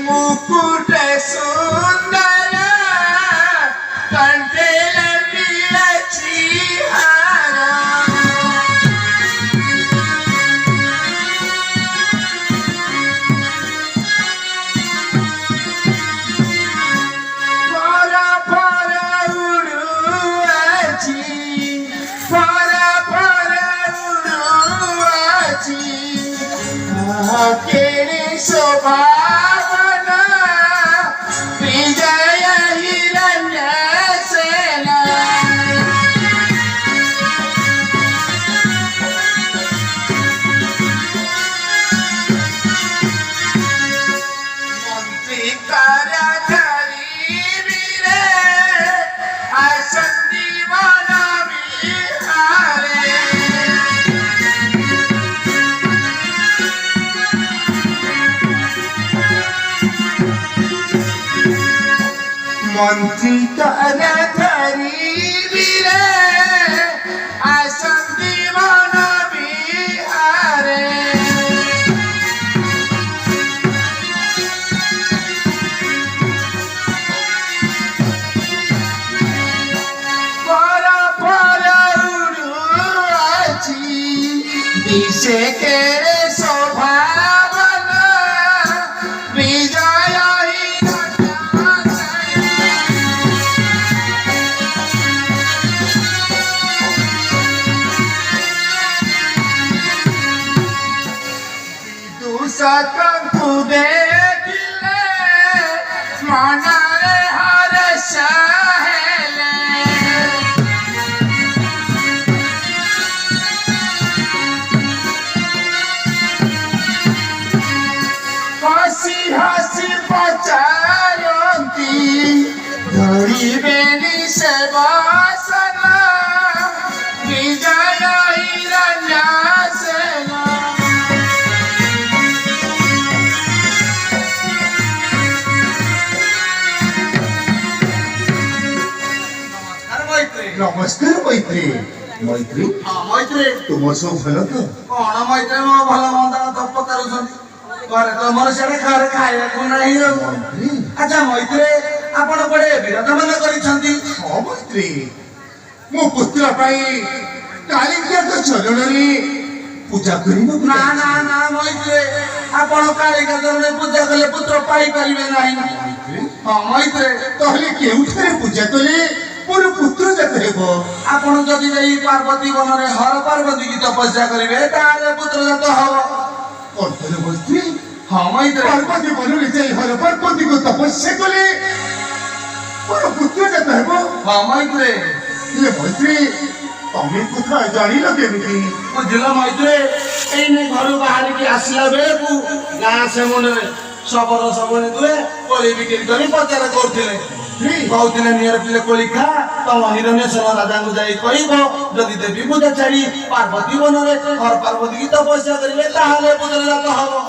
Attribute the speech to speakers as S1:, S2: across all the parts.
S1: मुकुट सुंदर कंठेल पियाची हारा फरा फरा उडुवाची फरा फरा उडुवाची केली शोभा मंत्री करधरी वीरे आसंदी मन बिहारे पर पर उड़ुआची दिशे केरे शोभावना विजय सकंकु देखिले मनारे हर्ष हेले हसी हसी पचारंती धरिबेनी से बासना विजय हिरण्यसेना नमस्कार मैत्री मैत्री
S2: हाँ मैत्री
S1: तुम सब भल तो
S2: कौन मैत्री मो भल मंद धप करूछंती घरे तमर सेडे घरे खाइबा को नाही
S1: मैत्री
S2: अच्छा मैत्री आपण कोडे विरोध मन करिछंती
S1: हाँ मैत्री मो पुत्र पाई कालिका तो चरणरी पूजा करिनो
S2: ना ना ना मैत्री आपण कालिका चरण पूजा कले पुत्र पाई परिबे नाही
S1: मैत्री
S2: हाँ मैत्री
S1: तहले केउठरे पूजा कले मोर पुत्र जात हेबो
S2: आपण जदि जाई पार्वती वनरे हर पार्वती की तपस्या करिवे ताले पुत्र जात हबो
S1: कोन मैत्री
S2: हाँ मैत्री
S1: पार्वती बनरे जाई हर पार्वती को तपस्या कले मोर पुत्र जात हेबो
S2: हाँ मैत्री
S1: ले मैत्री तमे कथा जानिल केमिति
S2: बुझिल मैत्री एने घर बाहर की आसला बेले को गाँ से मुंडे सबरो सबने दुए कोली बिक्री करी पचार करथिले कहते नियर पिले कोली खा तम हिरण्यसेन राजा को जाई कहबो जदि देवी पूजा छाड़ी पार्वती वनरे हर पार्वती की तपस्या करिवे ताहाले पुत्र जात हबो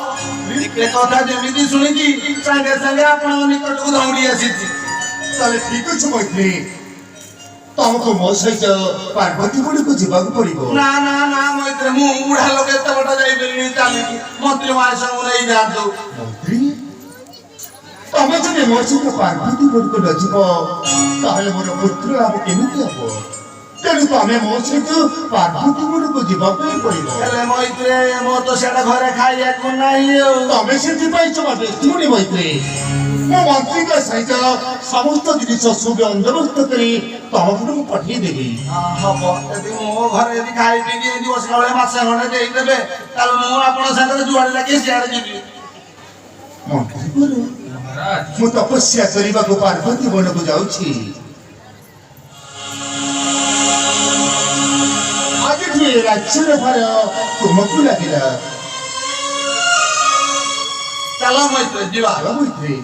S2: ए कथा जेमिति सुनिची संगे संगे आपण निकट को दौड़ी आसीची
S1: ताले ठीक अछि मैत्री तमको मो सहित पार्वती बड़ी को जीवा पड़िबो
S2: ना ना ना मैत्री मु बुढ़ा लोग एत बटा जाई बेली ताली मंत्री माय संग नहीं जातो
S1: मैत्री तमे जने मो सहित पार्वती बड़ी को नजिब ताहले मोर पुत्र लाभ केमिति हबो तेणु तमे मो सहित पार्वती बड़ी को जीवा पड़िबो
S2: हेले मैत्री मो तो सेटा घरे खाइया को नाही
S1: तमे सेति पाइछ माते तुनी मैत्री मो मंत्री का सहित समस्त जिनिस सब बंदोबस्त करी तमको पठेई देबी
S2: हबो यदि मो घरे यदि खाइ पिकी यदि बसले मासे खंडे देई देबे ताल मु आपण संगे जुआड़ लागे सियाड़ जीबी
S1: मंत्री बोलो मु तपस्या करबा को पार्वती वन को जाउछि आज जे राज्य भार तुमको लागिला
S2: चलो मैत्री जीवा
S1: मैत्री